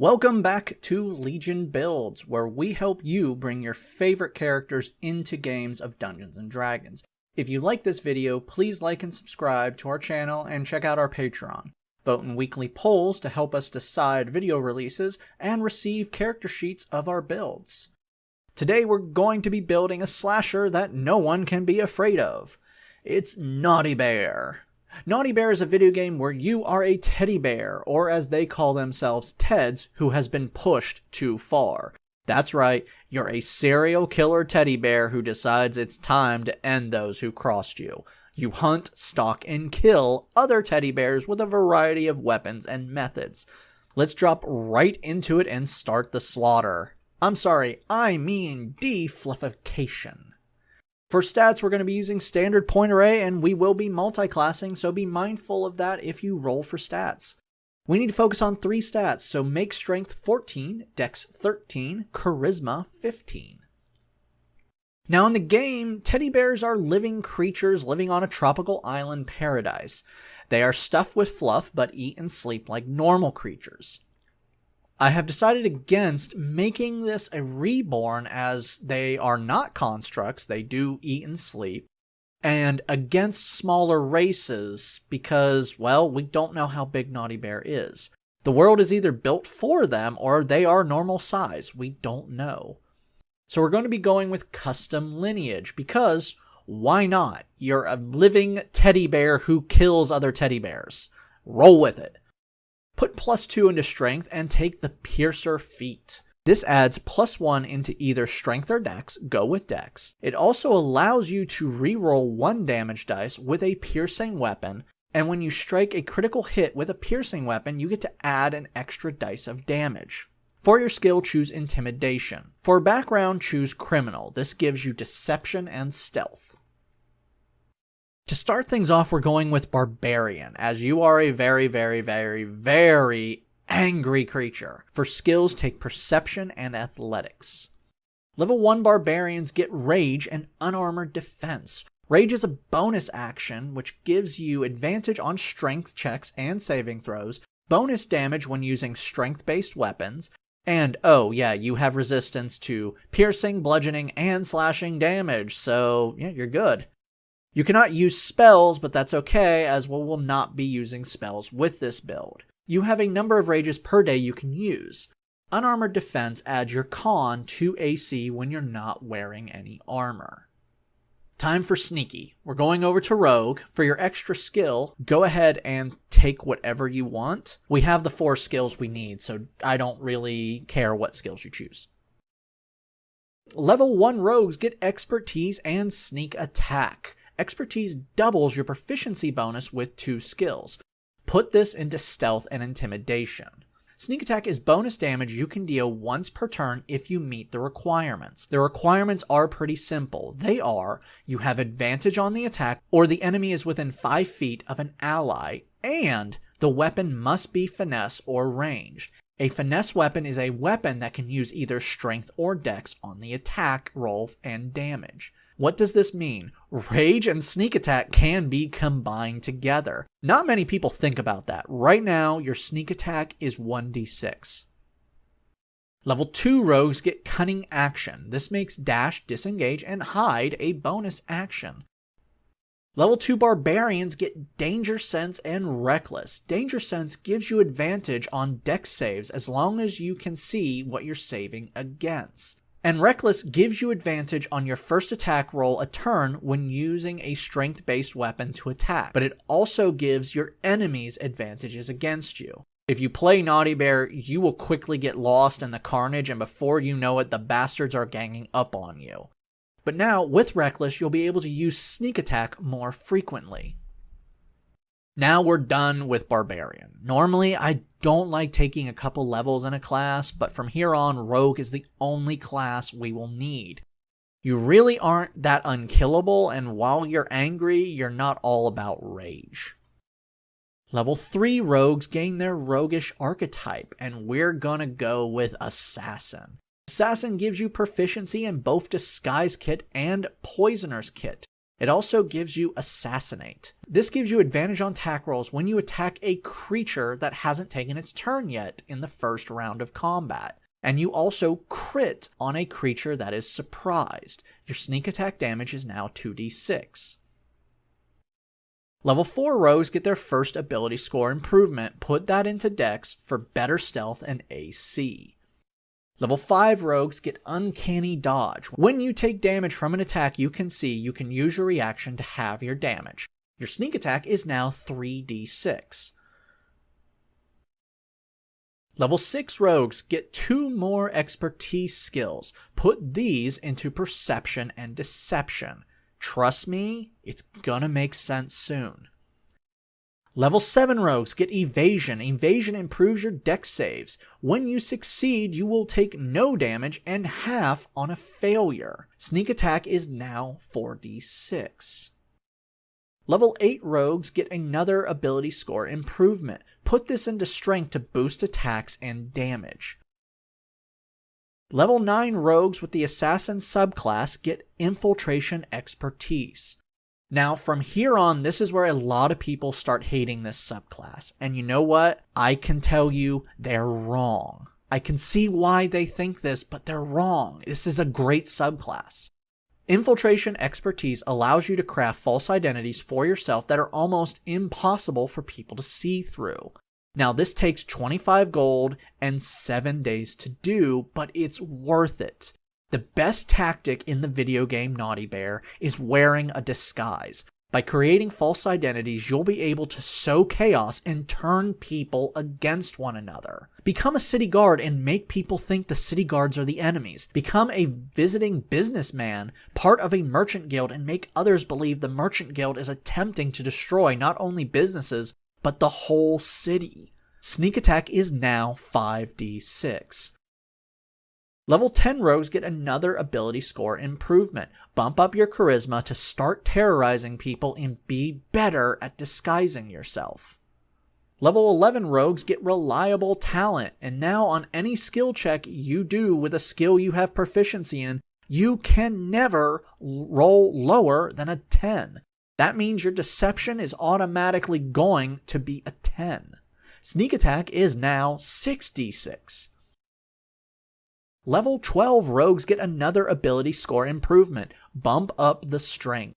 Welcome back to Legion Builds, where we help you bring your favorite characters into games of Dungeons & Dragons. If you like this video, please like and subscribe to our channel and check out our Patreon. Vote in weekly polls to help us decide video releases and receive character sheets of our builds. Today we're going to be building a slasher that no one can be afraid of. It's Naughty Bear. Naughty Bear is a video game where you are a teddy bear, or as they call themselves, Teds, who has been pushed too far. That's right, you're a serial killer teddy bear who decides it's time to end those who crossed you. You hunt, stalk, and kill other teddy bears with a variety of weapons and methods. Let's drop right into it and start the slaughter. I mean defluffication. For stats, we're going to be using standard point array, and we will be multi-classing, so be mindful of that if you roll for stats. We need to focus on 3 stats, so make strength 14, dex 13, charisma 15. Now in the game, teddy bears are living creatures living on a tropical island paradise. They are stuffed with fluff, but eat and sleep like normal creatures. I have decided against making this a reborn, as they are not constructs, they do eat and sleep, and against smaller races because, well, we don't know how big Naughty Bear is. The world is either built for them or they are normal size. We don't know. So we're going to be going with custom lineage because why not? You're a living teddy bear who kills other teddy bears. Roll with it. Put +2 into strength and take the Piercer feat. This adds +1 into either strength or dex, go with dex. It also allows you to reroll 1 damage dice with a piercing weapon, and when you strike a critical hit with a piercing weapon, you get to add an extra dice of damage. For your skill, choose Intimidation. For background, choose Criminal. This gives you Deception and Stealth. To start things off, we're going with Barbarian, as you are a very, very, very, very angry creature. For skills, take Perception and Athletics. Level 1 Barbarians get Rage and Unarmored Defense. Rage is a bonus action, which gives you advantage on strength checks and saving throws, bonus damage when using strength-based weapons, and, oh yeah, you have resistance to piercing, bludgeoning, and slashing damage, so yeah, you're good. You cannot use spells, but that's okay, as we will not be using spells with this build. You have a number of rages per day you can use. Unarmored Defense adds your con to AC when you're not wearing any armor. Time for Sneaky. We're going over to Rogue. For your extra skill, go ahead and take whatever you want. We have the 4 skills we need, so I don't really care what skills you choose. Level 1 Rogues get Expertise and Sneak Attack. Expertise doubles your proficiency bonus with 2 skills. Put this into Stealth and Intimidation. Sneak Attack is bonus damage you can deal once per turn if you meet the requirements. The requirements are pretty simple. They are, you have advantage on the attack, or the enemy is within 5 feet of an ally, and the weapon must be finesse or ranged. A finesse weapon is a weapon that can use either strength or dex on the attack roll and damage. What does this mean? Rage and Sneak Attack can be combined together. Not many people think about that. Right now, your Sneak Attack is 1d6. Level 2 Rogues get Cunning Action. This makes Dash, Disengage, and Hide a bonus action. Level 2 Barbarians get Danger Sense and Reckless. Danger Sense gives you advantage on dex saves as long as you can see what you're saving against. And Reckless gives you advantage on your first attack roll a turn when using a strength-based weapon to attack, but it also gives your enemies advantages against you. If you play Naughty Bear, you will quickly get lost in the carnage, and before you know it, the bastards are ganging up on you. But now, with Reckless, you'll be able to use Sneak Attack more frequently. Now we're done with Barbarian. Normally, I don't like taking a couple levels in a class, but from here on, Rogue is the only class we will need. You really aren't that unkillable, and while you're angry, you're not all about rage. Level 3 Rogues gain their Roguish archetype, and we're gonna go with Assassin. Assassin gives you proficiency in both Disguise Kit and Poisoner's Kit. It also gives you Assassinate. This gives you advantage on attack rolls when you attack a creature that hasn't taken its turn yet in the first round of combat. And you also crit on a creature that is surprised. Your sneak attack damage is now 2d6. Level 4 rogues get their first ability score improvement. Put that into Dex for better stealth and AC. Level 5 rogues get Uncanny Dodge. When you take damage from an attack you can see, you can use your reaction to halve your damage. Your sneak attack is now 3d6. Level 6 rogues get 2 more expertise skills. Put these into Perception and Deception. Trust me, it's gonna make sense soon. Level 7 rogues get Evasion. Evasion improves your dex saves. When you succeed, you will take no damage and half on a failure. Sneak attack is now 4d6. Level 8 rogues get another ability score improvement. Put this into Strength to boost attacks and damage. Level 9 rogues with the Assassin subclass get Infiltration Expertise. Now, from here on, this is where a lot of people start hating this subclass. And you know what? I can tell you they're wrong. I can see why they think this, but they're wrong. This is a great subclass. Infiltration Expertise allows you to craft false identities for yourself that are almost impossible for people to see through. Now, this takes 25 gold and 7 days to do, but it's worth it. The best tactic in the video game Naughty Bear is wearing a disguise. By creating false identities, you'll be able to sow chaos and turn people against one another. Become a city guard and make people think the city guards are the enemies. Become a visiting businessman, part of a merchant guild, and make others believe the merchant guild is attempting to destroy not only businesses, but the whole city. Sneak attack is now 5d6. Level 10 rogues get another ability score improvement. Bump up your charisma to start terrorizing people and be better at disguising yourself. Level 11 rogues get reliable talent, and now on any skill check you do with a skill you have proficiency in, you can never roll lower than a 10. That means your deception is automatically going to be a 10. Sneak attack is now 6d6. Level 12 rogues get another ability score improvement. Bump up the strength.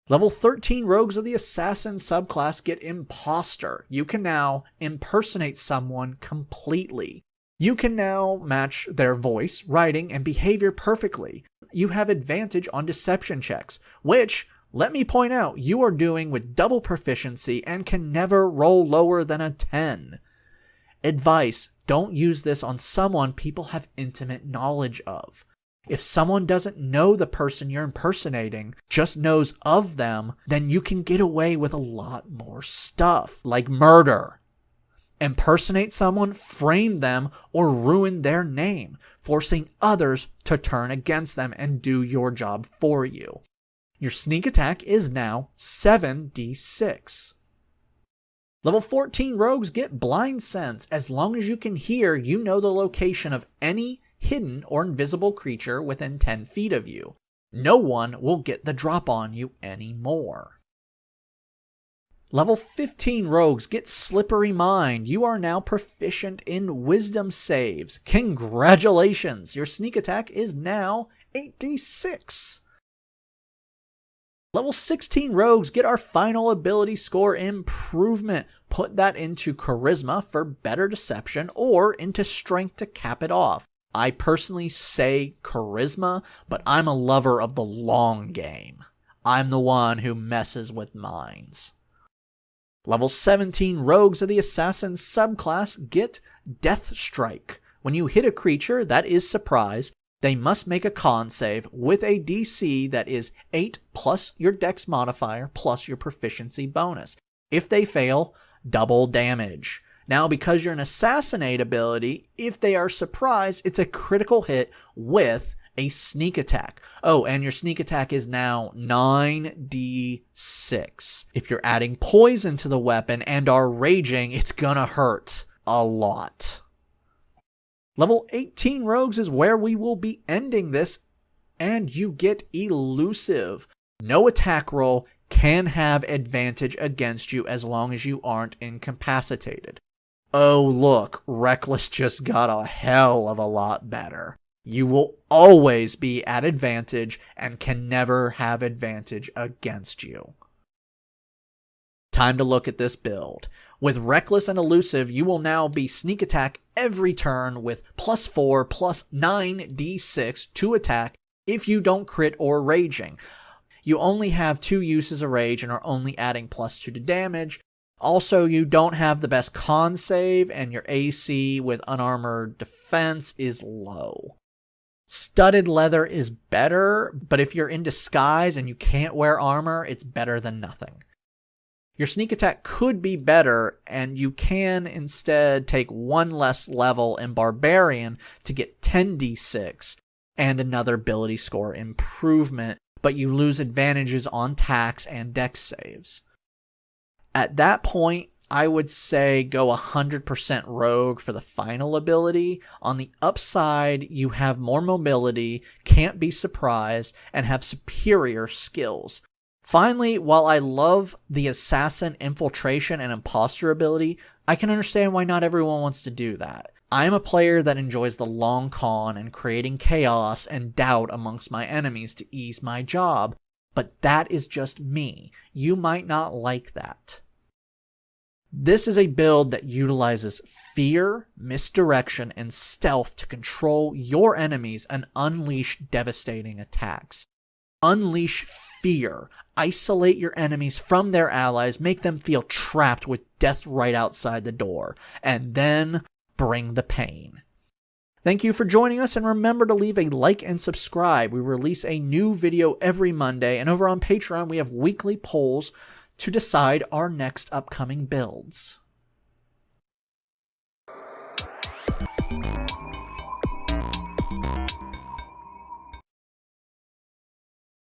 Level 13 rogues of the Assassin subclass get Imposter. You can now impersonate someone completely. You can now match their voice, writing, and behavior perfectly. You have advantage on deception checks, which, let me point out, you are doing with double proficiency and can never roll lower than a 10. Advice: don't use this on someone people have intimate knowledge of. If someone doesn't know the person you're impersonating, just knows of them, then you can get away with a lot more stuff, like murder. Impersonate someone, frame them, or ruin their name, forcing others to turn against them and do your job for you. Your sneak attack is now 7d6. Level 14 rogues get Blind Sense. As long as you can hear, you know the location of any hidden or invisible creature within 10 feet of you. No one will get the drop on you anymore. Level 15 rogues get Slippery Mind. You are now proficient in wisdom saves. Congratulations! Your sneak attack is now 8d6. Level 16 rogues get our final ability score improvement. Put that into Charisma for better deception or into Strength to cap it off. I personally say Charisma, but I'm a lover of the long game. I'm the one who messes with minds. Level 17 rogues of the Assassin subclass get Death Strike. When you hit a creature that is surprised, they must make a con save with a DC that is 8 plus your dex modifier plus your proficiency bonus. If they fail, double damage. Now, because you're an Assassinate ability, if they are surprised, it's a critical hit with a sneak attack. Oh, and your sneak attack is now 9d6. If you're adding poison to the weapon and are raging, it's gonna hurt a lot. Level 18 rogues is where we will be ending this, and you get Elusive. No attack roll can have advantage against you as long as you aren't incapacitated. Oh look, Reckless just got a hell of a lot better. You will always be at advantage and can never have advantage against you. Time to look at this build. With Reckless and Elusive, you will now be sneak attack every turn with +4 plus 9d6 to attack if you don't crit or raging. You only have 2 uses of rage and are only adding +2 to damage. Also, you don't have the best con save, and your AC with unarmored defense is low. Studded leather is better, but if you're in disguise and you can't wear armor, it's better than nothing. Your sneak attack could be better, and you can instead take 1 less level in Barbarian to get 10d6 and another ability score improvement, but you lose advantages on tax and dex saves. At that point, I would say go 100% rogue for the final ability. On the upside, you have more mobility, can't be surprised, and have superior skills. Finally, while I love the assassin infiltration and imposter ability, I can understand why not everyone wants to do that. I am a player that enjoys the long con and creating chaos and doubt amongst my enemies to ease my job, but that is just me. You might not like that. This is a build that utilizes fear, misdirection, and stealth to control your enemies and unleash devastating attacks. Unleash fear. Isolate your enemies from their allies, make them feel trapped with death right outside the door, and then bring the pain. Thank you for joining us, and remember to leave a like and subscribe. We release a new video every Monday, and over on Patreon we have weekly polls to decide our next upcoming builds.